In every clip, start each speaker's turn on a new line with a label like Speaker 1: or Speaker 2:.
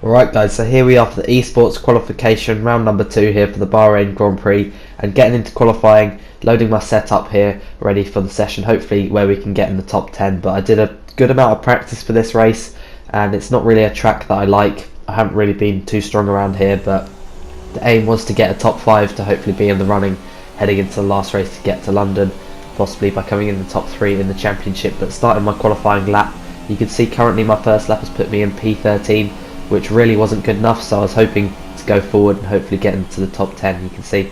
Speaker 1: Alright guys, so here we are for the esports qualification, round number 2 here for the Bahrain Grand Prix, and getting into qualifying, loading my setup here, ready for the session, hopefully where we can get in the top 10. But I did a good amount of practice for this race, and it's not really a track that I like. I haven't really been too strong around here, but the aim was to get a top 5 to hopefully be in the running heading into the last race to get to London, possibly by coming in the top 3 in the championship. But starting my qualifying lap, you can see currently my first lap has put me in P13, which really wasn't good enough, so I was hoping to go forward and hopefully get into the top 10. You can see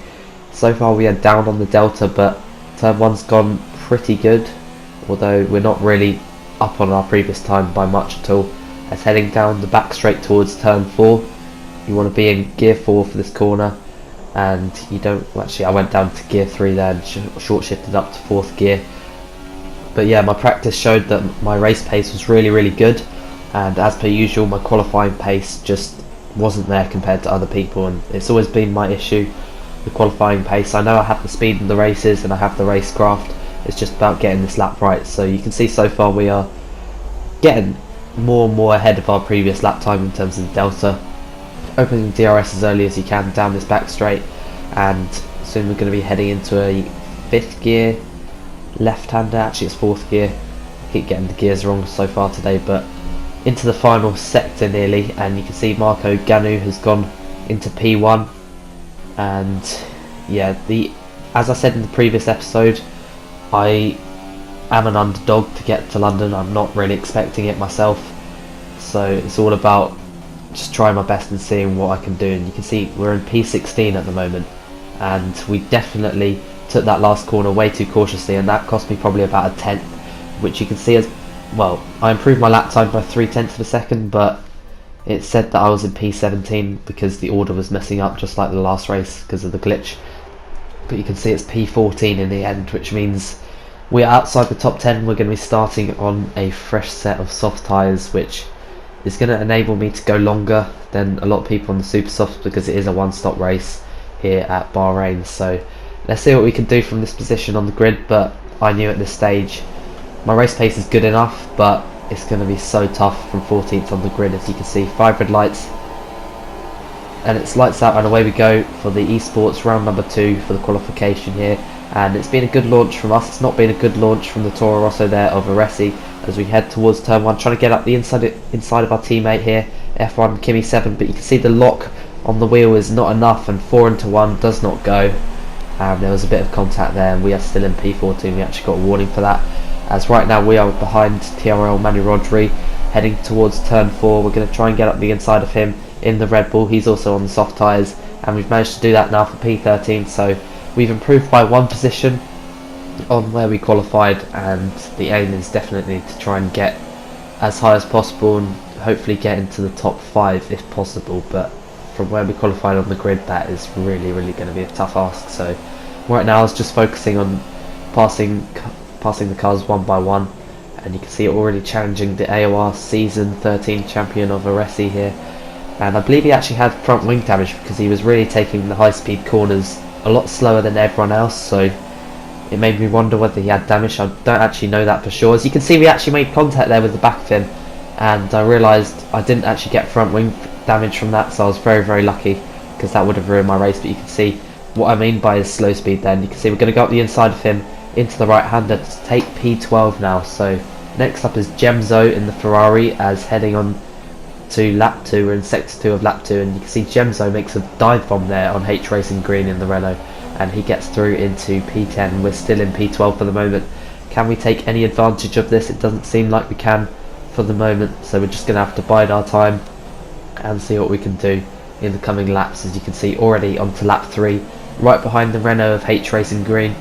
Speaker 1: so far we are down on the delta, but turn 1's gone pretty good, although we're not really up on our previous time by much at all. As heading down the back straight towards turn 4, you want to be in gear 4 for this corner, and you don't, well, actually I went down to gear 3 there and short shifted up to 4th gear. But yeah, my practice showed that my race pace was really good, and as per usual my qualifying pace just wasn't there compared to other people, and it's always been my issue, the qualifying pace. I know I have the speed in the races and I have the racecraft, it's just about getting this lap right. So you can see so far we are getting more and more ahead of our previous lap time in terms of the delta. Opening DRS as early as you can down this back straight, and soon we're going to be heading into a 5th gear left-hander, actually it's 4th gear, I keep getting the gears wrong so far today, but into the final sector nearly, and you can see Marco Ganu has gone into P1. And yeah, as I said in the previous episode, I am an underdog to get to London. I'm not really expecting it myself, so it's all about just trying my best and seeing what I can do. And you can see we're in P16 at the moment, and we definitely took that last corner way too cautiously, and that cost me probably about a 10th, which you can see as well. I improved my lap time by 0.3 of a second, but it said that I was in P17 because the order was messing up just like the last race because of the glitch. But you can see it's P14 in the end, which means we're outside the top 10. We're going to be starting on a fresh set of soft tyres, which is going to enable me to go longer than a lot of people on the super softs, because it is a one-stop race here at Bahrain. So let's see what we can do from this position on the grid. But I knew at this stage my race pace is good enough, but it's going to be so tough from 14th on the grid. As you can see, 5 red lights, and it's lights out and away we go for the esports round number 2 for the qualification here. And it's been a good launch from us. It's not been a good launch from the Toro Rosso there of Aresi as we head towards turn 1, trying to get up the inside of our teammate here, F1 Kimi 7, but you can see the lock on the wheel is not enough, and 4 into 1 does not go. There was a bit of contact there, and we are still in P14. We actually got a warning for that, as right now we are behind TRL Manu Rodri heading towards turn 4. We're going to try and get up the inside of him in the Red Bull. He's also on the soft tyres, and we've managed to do that now for P13, so we've improved by 1 position on where we qualified, and the aim is definitely to try and get as high as possible and hopefully get into the top 5 if possible. But from where we qualified on the grid, that is really going to be a tough ask. So right now I was just focusing on passing the cars one by one, and you can see it already challenging the AOR season 13 champion of Aresi here. And I believe he actually had front wing damage because he was really taking the high speed corners a lot slower than everyone else, so it made me wonder whether he had damage. I don't actually know that for sure. As you can see, we actually made contact there with the back of him, and I realised I didn't actually get front wing damage from that, so I was very lucky, because that would have ruined my race. But you can see what I mean by his slow speed then. You can see we're going to go up the inside of him into the right hander to take P12 now. So next up is Gemzo in the Ferrari, as heading on to lap 2. We're in sector 2 of lap 2, and you can see Gemzo makes a dive bomb there on H Racing Green in the Renault, and he gets through into P10. We're still in P12 for the moment. Can we take any advantage of this? It doesn't seem like we can for the moment, so we're just going to have to bide our time and see what we can do in the coming laps. As you can see, already onto lap 3, right behind the Renault of H Racing Green,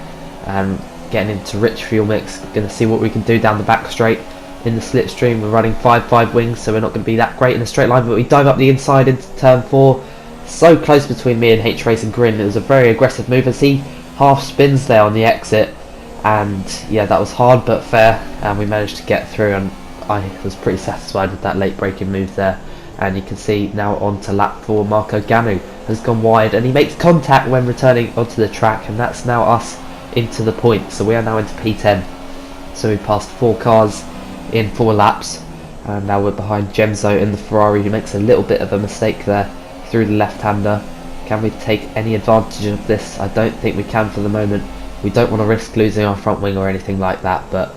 Speaker 1: and getting into rich fuel mix. Going to see what we can do down the back straight in the slipstream. We're running 5 wings, so we're not going to be that great in a straight line, but we dive up the inside into turn 4. So close between me and H Racing Green. It was a very aggressive move as he half spins there on the exit, and yeah, that was hard but fair, and we managed to get through, and I was pretty satisfied with that late braking move there. And you can see now on to lap 4, Marco Ganu has gone wide, and he makes contact when returning onto the track, and that's now us into the point. So we are now into P10, so we passed 4 cars in 4 laps, and now we're behind Gemzo in the Ferrari, who makes a little bit of a mistake there through the left-hander. Can we take any advantage of this? I don't think we can for the moment. We don't want to risk losing our front wing or anything like that, but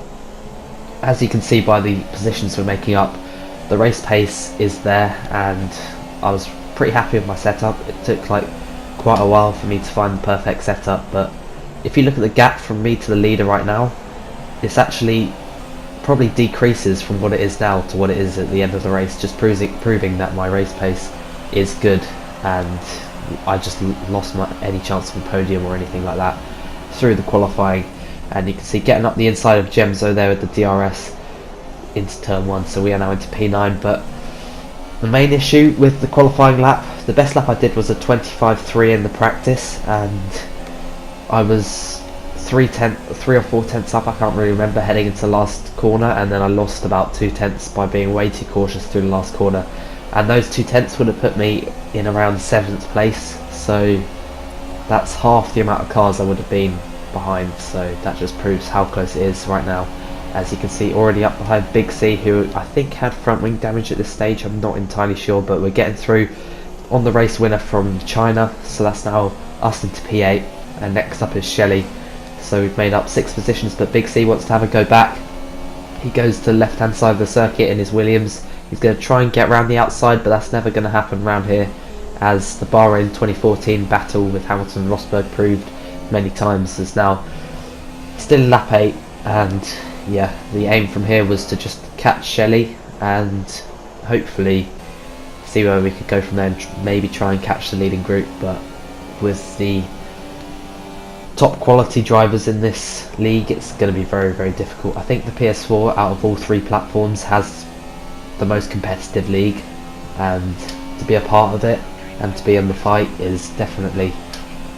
Speaker 1: as you can see by the positions we're making up, the race pace is there, and I was pretty happy with my setup. It took like quite a while for me to find the perfect setup, but if you look at the gap from me to the leader right now, it's actually probably decreases from what it is now to what it is at the end of the race, just proving that my race pace is good, and I just lost any chance of a podium or anything like that through the qualifying. And you can see getting up the inside of Gemzo there with the DRS into turn 1, so we are now into P9. But the main issue with the qualifying lap, the best lap I did was a 25.3 in the practice, and I was 3 or 4 tenths up, I can't really remember, heading into the last corner, and then I lost about 2 tenths by being way too cautious through the last corner, and those 2 tenths would have put me in around 7th place, so that's half the amount of cars I would have been behind. So that just proves how close it is right now. As you can see, already up behind Big C, who I think had front wing damage at this stage, I'm not entirely sure, but we're getting through on the race winner from China, so that's now us into P8, and next up is Shelley. So we've made up 6 positions, but Big C wants to have a go back. He goes to the left hand side of the circuit in his Williams. He's going to try and get around the outside, but that's never going to happen around here, as the Bahrain 2014 battle with Hamilton and Rosberg proved many times is now still in lap 8. And yeah, the aim from here was to just catch Shelley and hopefully see where we could go from there, and maybe try and catch the leading group. But with the top quality drivers in this league, it's going to be very, very difficult. I think the PS4 out of all 3 platforms has the most competitive league, and to be a part of it and to be in the fight is definitely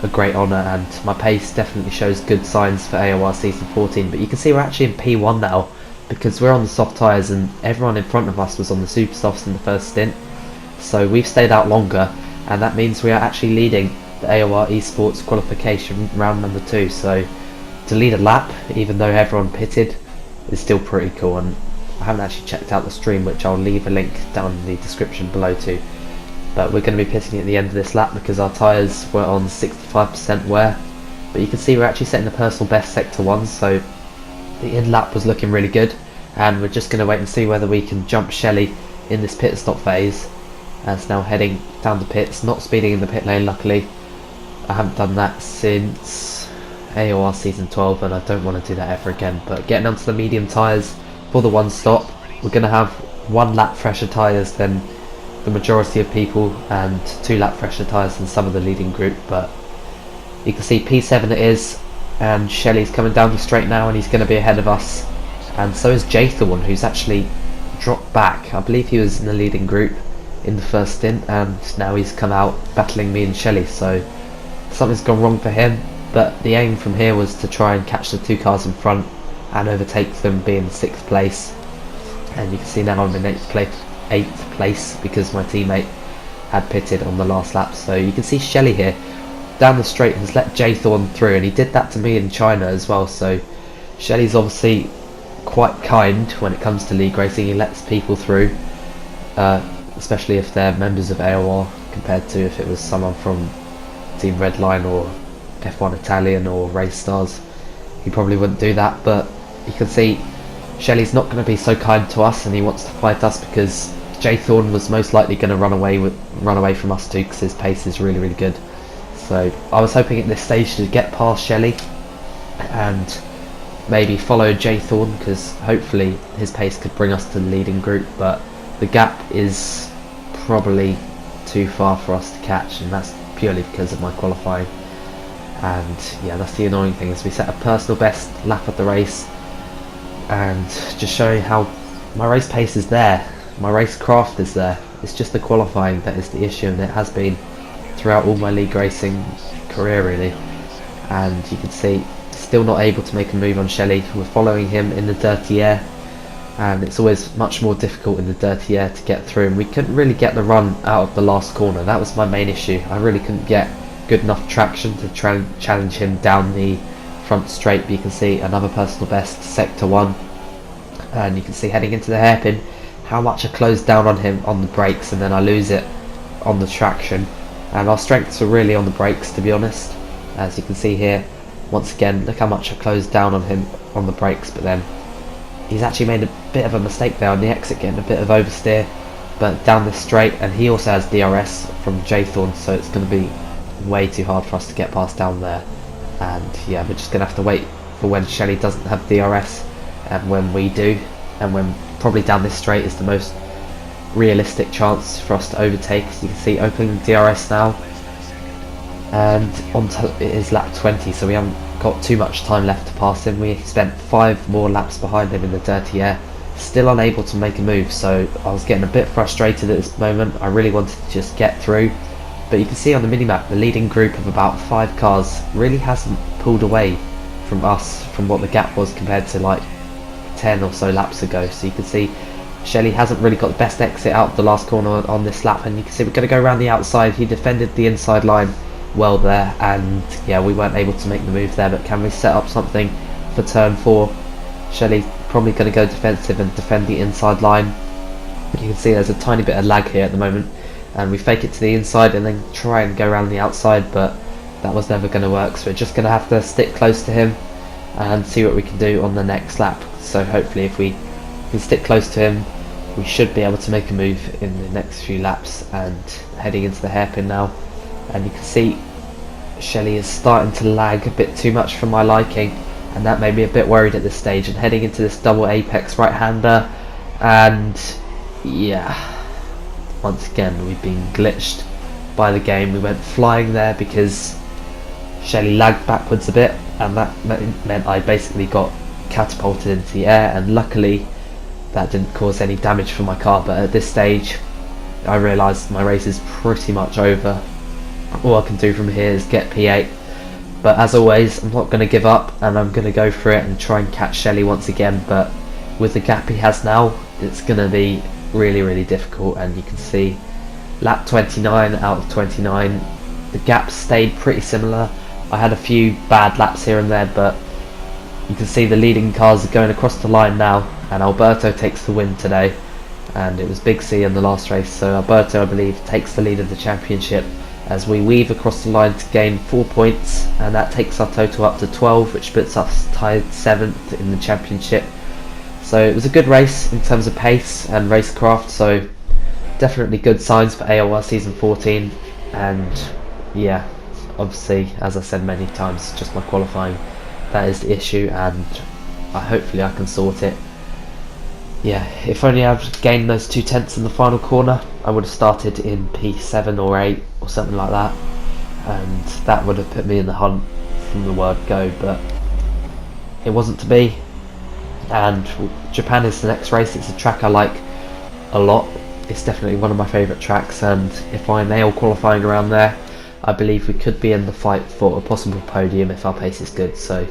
Speaker 1: a great honour, and my pace definitely shows good signs for AOR Season 14. But you can see we're actually in P1 now, because we're on the soft tyres and everyone in front of us was on the super softs in the first stint, so we've stayed out longer, and that means we are actually leading the AOR Esports qualification round number 2. So to lead a lap, even though everyone pitted, is still pretty cool. And I haven't actually checked out the stream, which I'll leave a link down in the description below too. But we're going to be pitting at the end of this lap because our tyres were on 65% wear. But you can see we're actually setting the personal best sector 1, so the in lap was looking really good, and we're just going to wait and see whether we can jump Shelley in this pit stop phase. As now heading down the pits, not speeding in the pit lane luckily. I haven't done that since AOR Season 12, and I don't want to do that ever again. But getting onto the medium tyres for the 1 stop, we're going to have 1 lap fresher tyres than the majority of people, and 2 lap fresher tyres than some of the leading group. But you can see P7 it is, and Shelley's coming down the straight now, and he's going to be ahead of us, and so is Jathan, who's actually dropped back. I believe he was in the leading group in the first stint, and now he's come out battling me and Shelley, so something's gone wrong for him. But the aim from here was to try and catch the 2 cars in front and overtake them, being 6th place. And you can see now I'm in 8th place because my teammate had pitted on the last lap. So you can see Shelley here down the straight has let Jathan through, and he did that to me in China as well. So Shelley's obviously quite kind when it comes to league racing. He lets people through, especially if they're members of AOR, compared to if it was someone from Team Redline or F1 Italian or Race Stars. He probably wouldn't do that. But you can see Shelley's not going to be so kind to us, and he wants to fight us because Jathan was most likely going to run away from us too, because his pace is really, really good. So I was hoping at this stage to get past Shelley and maybe follow Jathan, because hopefully his pace could bring us to the leading group. But the gap is probably too far for us to catch, and that's purely because of my qualifying. And yeah, that's the annoying thing, is we set a personal best lap of the race, and just showing how my race pace is there, my race craft is there. It's just the qualifying that is the issue, and it has been throughout all my league racing career really. And you can see still not able to make a move on Shelley. We're following him in the dirty air, and it's always much more difficult in the dirty air to get through, and we couldn't really get the run out of the last corner. That was my main issue. I really couldn't get good enough traction to try and challenge him down the front straight. But you can see another personal best, sector 1, and you can see heading into the hairpin how much I close down on him on the brakes and then I lose it on the traction. And our strengths are really on the brakes, to be honest. As you can see here, once again, look how much I closed down on him on the brakes, but then he's actually made a bit of a mistake there on the exit, getting a bit of oversteer, but down this straight, and he also has DRS from Jaythorn, so it's going to be way too hard for us to get past down there. And yeah, we're just going to have to wait for when Shelley doesn't have DRS and when we do, and when probably down this straight is the most realistic chance for us to overtake. As you can see, opening DRS now, and on to it is lap 20, so we haven't got too much time left to pass him. We spent 5 more laps behind him in the dirty air, still unable to make a move, so I was getting a bit frustrated at this moment. I really wanted to just get through, but you can see on the minimap the leading group of about 5 cars really hasn't pulled away from us from what the gap was compared to like 10 or so laps ago. So you can see Shelley hasn't really got the best exit out the last corner on this lap, and you can see we're going to go around the outside. He defended the inside line well there, and yeah, we weren't able to make the move there, but can we set up something for turn 4? Shelley probably going to go defensive and defend the inside line. You can see there's a tiny bit of lag here at the moment, and we fake it to the inside and then try and go around the outside, but that was never going to work, so we're just going to have to stick close to him and see what we can do on the next lap. So hopefully if we can stick close to him, we should be able to make a move in the next few laps. And heading into the hairpin now, and you can see Shelley is starting to lag a bit too much for my liking, and that made me a bit worried at this stage. And heading into this double apex right-hander, and yeah, once again we've been glitched by the game. We went flying there because Shelley lagged backwards a bit, and that meant I basically got catapulted into the air, and luckily that didn't cause any damage for my car. But at this stage I realised my race is pretty much over. All I can do from here is get P8, but as always I'm not going to give up, and I'm going to go for it and try and catch Shelley once again. But with the gap he has now, it's going to be really difficult. And you can see lap 29 out of 29, the gap stayed pretty similar. I had a few bad laps here and there, but you can see the leading cars are going across the line now, and Alberto takes the win today. And it was Big C in the last race, so Alberto, I believe, takes the lead of the championship as we weave across the line to gain 4 points, and that takes our total up to 12, which puts us tied 7th in the championship. So it was a good race in terms of pace and racecraft, so definitely good signs for AOR season 14. And yeah, obviously, as I said many times, just my qualifying, that is the issue, and hopefully I can sort it. Yeah, if only I'd gained those 2 tenths in the final corner, I would have started in P7 or 8 or something like that, and that would have put me in the hunt from the word go, but it wasn't to be. And Japan is the next race. It's a track I like a lot. It's definitely one of my favourite tracks, and if I nail qualifying around there, I believe we could be in the fight for a possible podium if our pace is good. So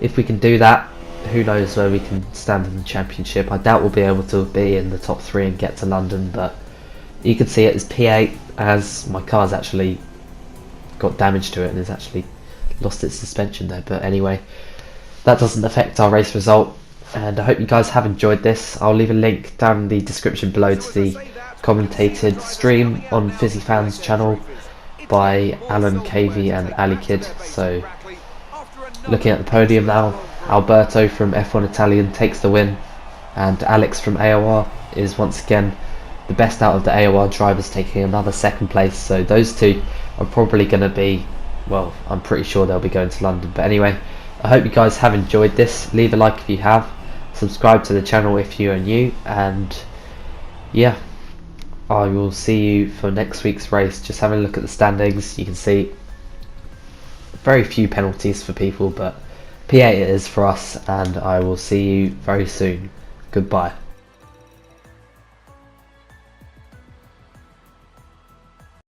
Speaker 1: if we can do that, who knows where we can stand in the championship. I doubt we'll be able to be in the top 3 and get to London, but you can see it as P8 as my car's actually got damage to it and has actually lost its suspension there. But anyway, that doesn't affect our race result, and I hope you guys have enjoyed this. I'll leave a link down in the description below to the commentated stream on Fizzy Fans channel by Alan KV and Ali Kid. So looking at the podium now, Alberto from F1 Italian takes the win, and Alex from AOR is once again the best out of the AOR drivers, taking another 2nd place. So those two are probably going to be, well, I'm pretty sure they'll be going to London. But anyway, I hope you guys have enjoyed this. Leave a like if you have, subscribe to the channel if you are new, and yeah, I will see you for next week's race. Just having a look at the standings, you can see very few penalties for people, but P8 it is for us, and I will see you very soon. Goodbye.